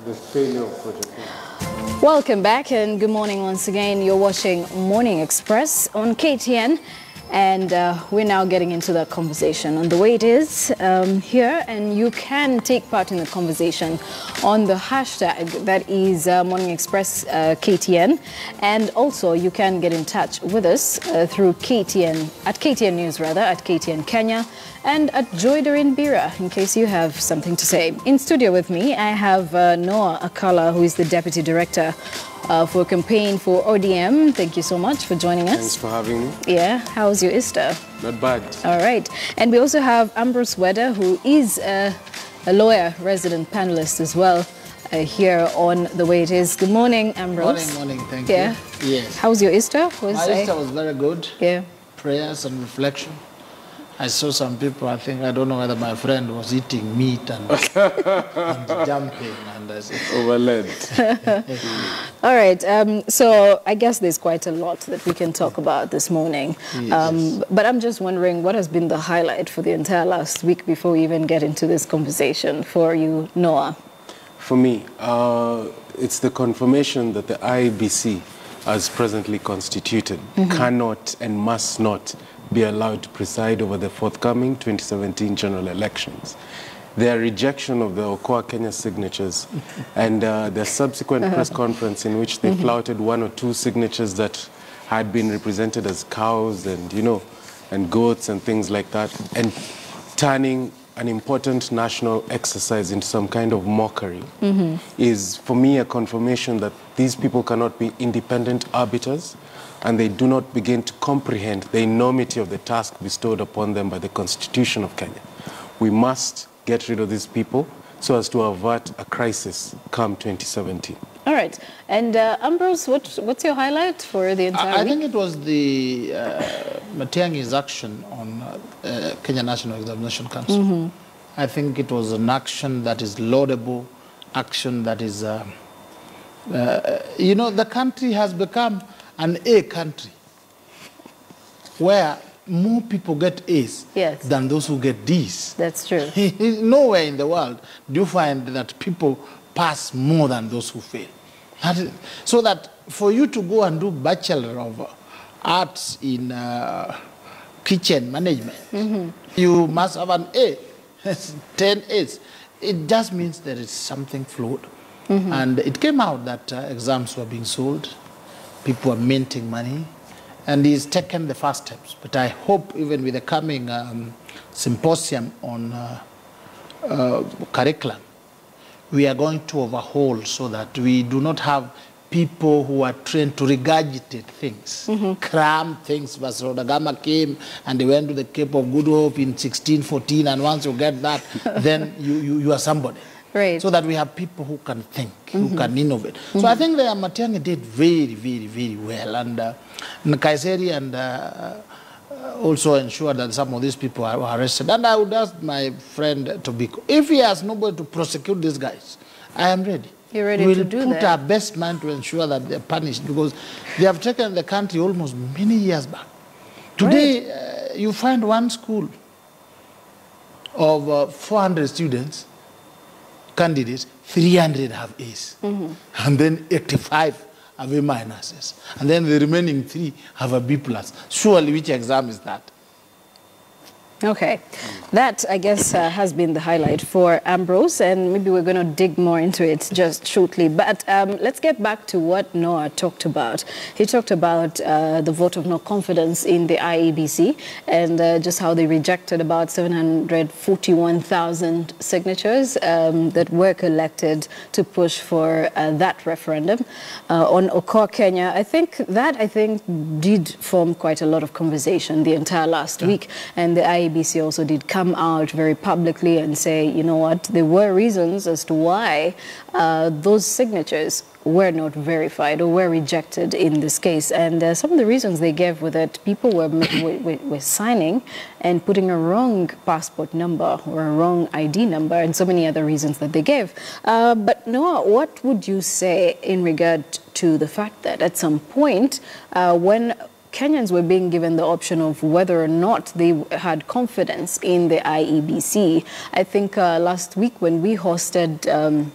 the failure of Project One. Welcome back and good morning once again. You're watching Morning Express on KTN. And we're now getting into that conversation on the way it is here. And you can take part in the conversation on the hashtag that is Morning Express KTN. And also you can get in touch with us through KTN, at KTN News rather, at KTN Kenya, and at Joy Doreen Bira, in case you have something to say. In studio with me, I have Noah Akala, who is the Deputy Director for campaign for ODM. Thank you so much for joining us. Thanks for having me. Yeah, how's your Easter? Not bad. All right. And we also have Ambrose Wedder, who is a lawyer, resident panelist as well, here on The Way It Is. Good morning, Ambrose. Morning, thank you. Yes. How's your Easter? My Easter was very good. Yeah. Prayers and reflection. I saw some people, I don't know whether my friend was eating meat and, and jumping. And I said, Overled. All right. So I guess there's quite a lot that we can talk about this morning. Yes. But I'm just wondering, what has been the highlight for the entire last week before we even get into this conversation for you, Noah? For me, it's the confirmation that the IEBC, as presently constituted, cannot and must not be allowed to preside over the forthcoming 2017 general elections. Their rejection of the Okoa Kenya signatures and their subsequent press conference in which they flouted one or two signatures that had been represented as cows and, and goats and things like that, and turning an important national exercise into some kind of mockery is, for me, a confirmation that these people cannot be independent arbiters, and they do not begin to comprehend the enormity of the task bestowed upon them by the Constitution of Kenya. We must get rid of these people so as to avert a crisis come 2017. All right. And Ambrose, what's your highlight for the entire I week? think it was the Matiang'i's action on Kenya National Examination Council. I think it was an action that is laudable, action that is, the country has become an A country where more people get A's than those who get D's. That's true. Nowhere in the world do you find that people pass more than those who fail. So that for you to go and do Bachelor of Arts in kitchen management, you must have an A, 10 A's. It just means there is something flawed. And it came out that exams were being sold. People are minting money, and he's taken the first steps. But I hope even with the coming symposium on curriculum, we are going to overhaul so that we do not have people who are trained to regurgitate things, cram things. Vasco da Gama came and they went to the Cape of Good Hope in 1614, and once you get that, then you are somebody. Right. So that we have people who can think, who can innovate. So I think the Matiang'i did very, very, very well. And Nkaiseri and also ensured that some of these people were arrested. And I would ask my friend Tobiko, if he has nobody to prosecute these guys, I am ready. You're ready to do that? We'll put our best mind to ensure that they're punished, because they have taken the country almost many years back. Today, you find one school of 400 students, candidates, 300 have A's, and then 85 have A minuses, and then the remaining 3 have a B plus. Surely, which exam is that? Okay, that I guess has been the highlight for Ambrose, and maybe we're going to dig more into it just shortly. But let's get back to what Noah talked about. He talked about the vote of no confidence in the IEBC and just how they rejected about 741,000 signatures that were collected to push for that referendum on Okoa Kenya. I think did form quite a lot of conversation the entire last week, and the IEBC also did come out very publicly and say, you know what, there were reasons as to why those signatures were not verified or were rejected in this case. And some of the reasons they gave were that people were signing and putting a wrong passport number or a wrong ID number, and so many other reasons that they gave. But Noah, what would you say in regard to the fact that at some point when Kenyans were being given the option of whether or not they had confidence in the IEBC. I think last week when we hosted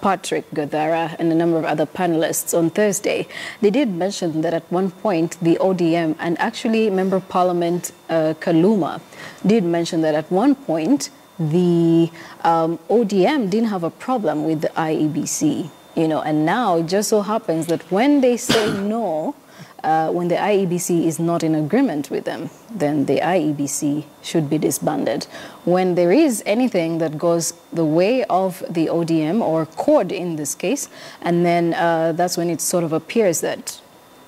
Patrick Gadara and a number of other panelists on Thursday, they did mention that at one point the ODM and actually Member of Parliament Kaluma did mention that at one point the ODM didn't have a problem with the IEBC, you know, and now it just so happens that when they say no, when the IEBC is not in agreement with them, then the IEBC should be disbanded. When there is anything that goes the way of the ODM or CORD in this case, and then that's when it sort of appears that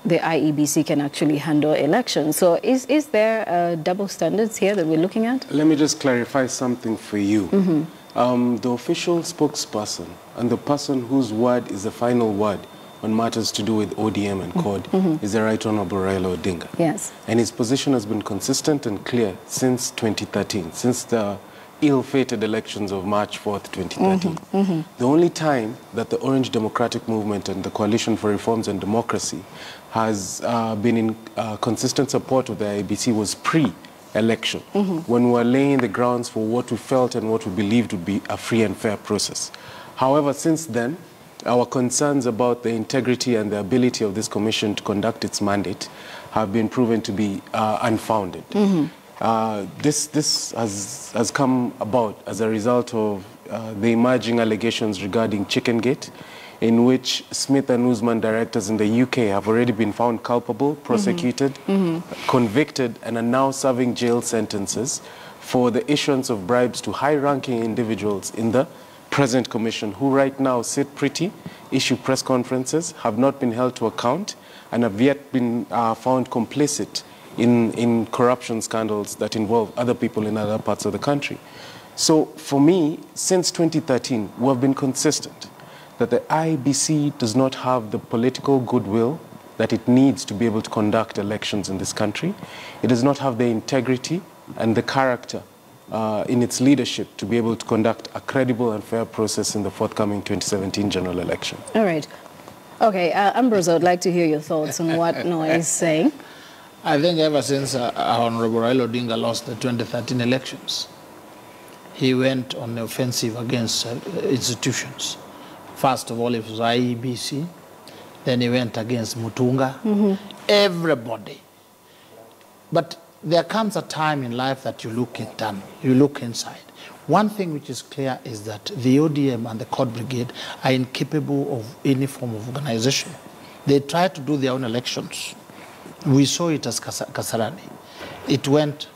the IEBC can actually handle elections. So is there double standards here that we're looking at? Let me just clarify something for you. The official spokesperson and the person whose word is the final word on matters to do with ODM and CORD is the Right Honorable Raila Odinga. Yes. And his position has been consistent and clear since 2013, since the ill-fated elections of March 4th, 2013. The only time that the Orange Democratic Movement and the Coalition for Reforms and Democracy has been in consistent support of the IEBC was pre-election, when we were laying the grounds for what we felt and what we believed would be a free and fair process. However, since then, our concerns about the integrity and the ability of this commission to conduct its mandate have been proven to be unfounded. This has come about as a result of the emerging allegations regarding Chicken Gate, in which Smith and Usman directors in the UK have already been found culpable, prosecuted, convicted, and are now serving jail sentences for the issuance of bribes to high-ranking individuals in the present commission, who right now sit pretty, issue press conferences, have not been held to account, and have yet been found complicit in corruption scandals that involve other people in other parts of the country. So for me, since 2013, we have been consistent that the IEBC does not have the political goodwill that it needs to be able to conduct elections in this country. It does not have the integrity and the character in its leadership to be able to conduct a credible and fair process in the forthcoming 2017 general election. All right. Okay, Ambrose, I would like to hear your thoughts on what Noah is saying. I think ever since Honorable Raila Odinga lost the 2013 elections, he went on the offensive against institutions. First of all, it was IEBC. Then he went against Mutunga. Everybody. But there comes a time in life that you look internal, you look inside. One thing which is clear is that the ODM and the CORD Brigade are incapable of any form of organization. They try to do their own elections. We saw it as Kasarani. It went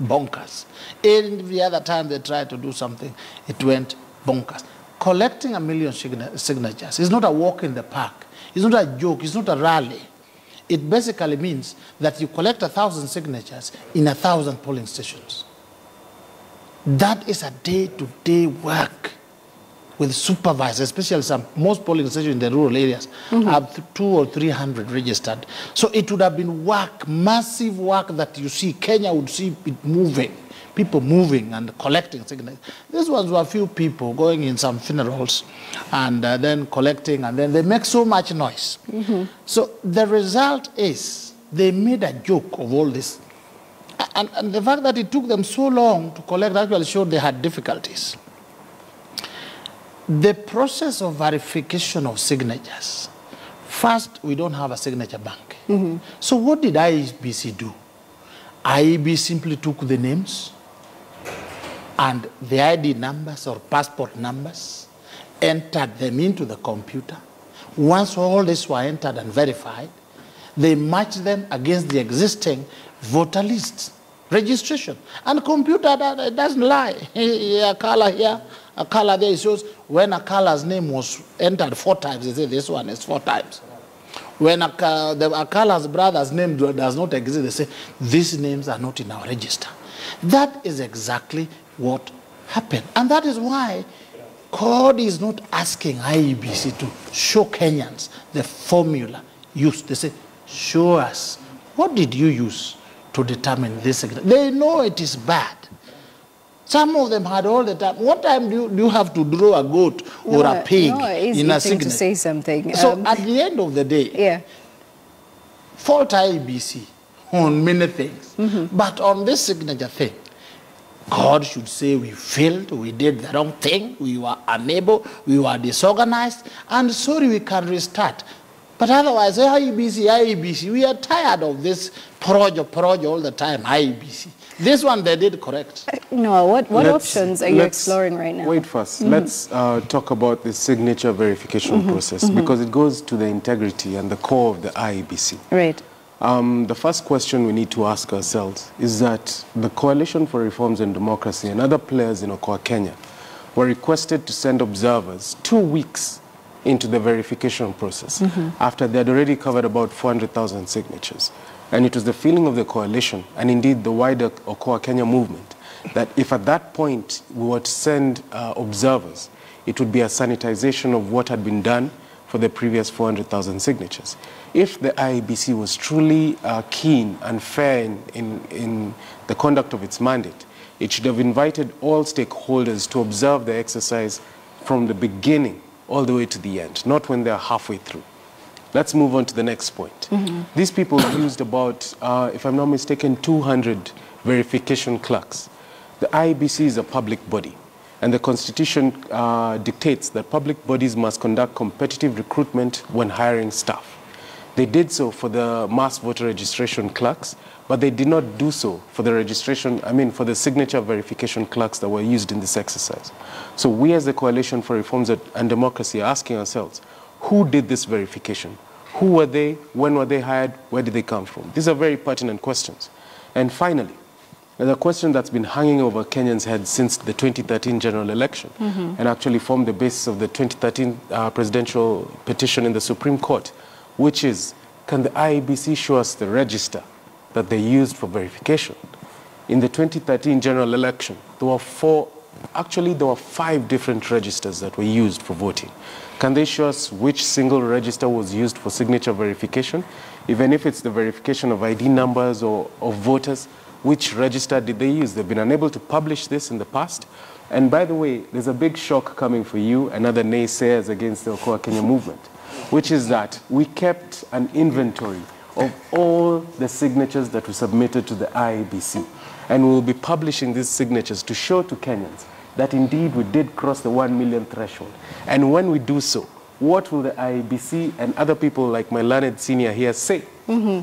bonkers. Every other time they tried to do something, it went bonkers. Collecting 1 million signatures is not a walk in the park. It's not a joke. It's not a rally. It basically means that you collect 1,000 signatures in 1,000 polling stations. That is a day-to-day work with supervisors, especially most polling stations in the rural areas have 200 or 300 registered. So it would have been work, massive work that you see. Kenya would see it moving, people moving and collecting signatures. These ones were a few people going in some funerals and then collecting, and then they make so much noise. So the result is they made a joke of all this. And the fact that it took them so long to collect actually showed they had difficulties. The process of verification of signatures, first, we don't have a signature bank. So what did IEBC do? IEBC simply took the names and the ID numbers or passport numbers, entered them into the computer. Once all this were entered and verified, they matched them against the existing voter lists, registration. And computer doesn't lie. A color here, a color there. It shows when a color's name was entered 4 times, they say this one is 4 times. When a color's brother's name does not exist, they say these names are not in our register. That is exactly what happened. And that is why CORD is not asking IEBC to show Kenyans the formula used. They say, show us, what did you use to determine this? They know it is bad. Some of them had all the time. What time do you have to draw a goat or a pig in a signature? To say something. So at the end of the day, fault IEBC on many things. But on this signature thing, God should say we failed, we did the wrong thing, we were unable, we were disorganized, and sorry, we can restart. But otherwise, IEBC, we are tired of this projo all the time, IEBC. This one they did correct. No, what options are you exploring right now? Wait first. Let's talk about the signature verification process because it goes to the integrity and the core of the IEBC. Right. The first question we need to ask ourselves is that the Coalition for Reforms and Democracy and other players in Okoa, Kenya were requested to send observers 2 weeks into the verification process after they had already covered about 400,000 signatures. And it was the feeling of the coalition and indeed the wider Okoa Kenya movement that if at that point we were to send observers, it would be a sanitization of what had been done for the previous 400,000 signatures. If the IEBC was truly keen and fair in the conduct of its mandate, it should have invited all stakeholders to observe the exercise from the beginning all the way to the end, not when they're halfway through. Let's move on to the next point. These people used about, if I'm not mistaken, 200 verification clerks. The IEBC is a public body, and the Constitution dictates that public bodies must conduct competitive recruitment when hiring staff. They did so for the mass voter registration clerks, but they did not do so for the for the signature verification clerks that were used in this exercise. So we as the Coalition for Reforms and Democracy are asking ourselves, who did this verification? Who were they? When were they hired? Where did they come from? These are very pertinent questions. And finally, there's a question that's been hanging over Kenyans' heads since the 2013 general election and actually formed the basis of the 2013 presidential petition in the Supreme Court, which is, can the IEBC show us the register that they used for verification? In the 2013 general election, there were 5 different registers that were used for voting. Can they show us which single register was used for signature verification? Even if it's the verification of ID numbers or of voters, which register did they use? They've been unable to publish this in the past. And by the way, there's a big shock coming for you and other naysayers against the Okoa Kenya movement, which is that we kept an inventory of all the signatures that were submitted to the IEBC. And we'll be publishing these signatures to show to Kenyans that indeed we did cross the 1 million threshold. And when we do so, what will the IEBC and other people like my learned senior here say? All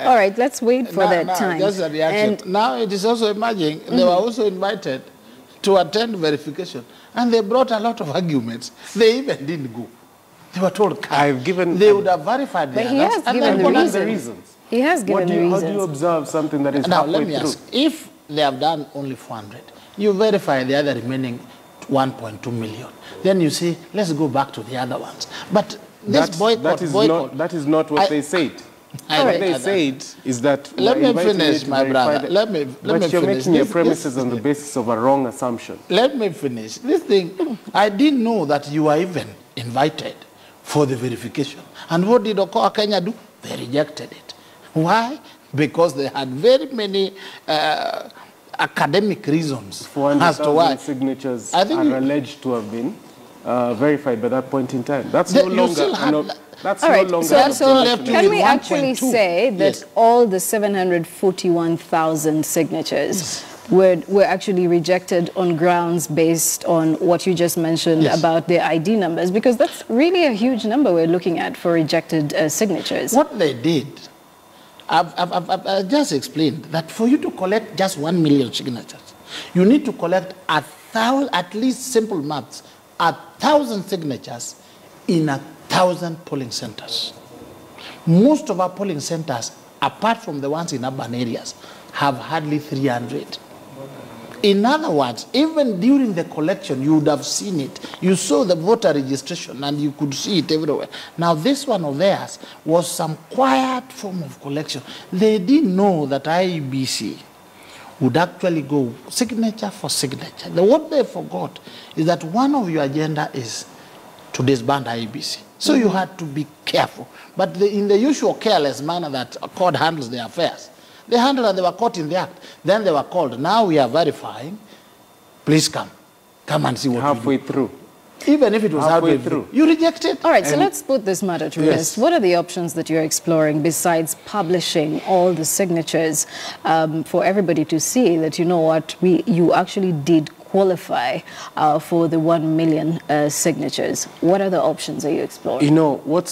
right, let's wait for that time. Just a reaction. And now it is also emerging, they were also invited to attend verification. And they brought a lot of arguments. They even didn't go. They were told, they would have verified their others. But he has given the reasons. He has given reasons. How do you observe something that is now, halfway let me ask, if they have done only 400, you verify the other remaining 1.2 million. Then you say, let's go back to the other ones. But this boycott... That is not what they said. What they said is that... Let me finish, my brother. Let me but you're making your premises on the basis of a wrong assumption. Let me finish. This thing, I didn't know that you were even invited for the verification. And what did Okoa Kenya do? They rejected it. Why? Because they had very many academic reasons as to why. Signatures are alleged to have been verified by that point in time. That's no longer... That's no longer... So can we actually say that all the 741,000 signatures were actually rejected on grounds based on what you just mentioned about the ID numbers? Because that's really a huge number we're looking at for rejected signatures. What they did, I've just explained that for you to collect just 1 million signatures, you need to collect at least simple maths, 1,000 signatures in 1,000 polling centers. Most of our polling centers, apart from the ones in urban areas, have hardly 300. In other words, even during the collection, you would have seen it. You saw the voter registration and you could see it everywhere. Now, this one of theirs was some quiet form of collection. They didn't know that IEBC would actually go signature for signature. What they forgot is that one of your agenda is to disband IEBC. So you had to be careful. But in the usual careless manner that a court handles their affairs, they handled and they were caught in the act. Then they were called. Now we are verifying. Please come. Come and see what halfway through. even if it was halfway halfway through. you reject it. All right, so let's put this matter to Yes. rest. What are the options that you're exploring besides publishing all the signatures for everybody to see that, you know what, you actually did qualify for the 1 million signatures? What other options are you exploring? You know, what's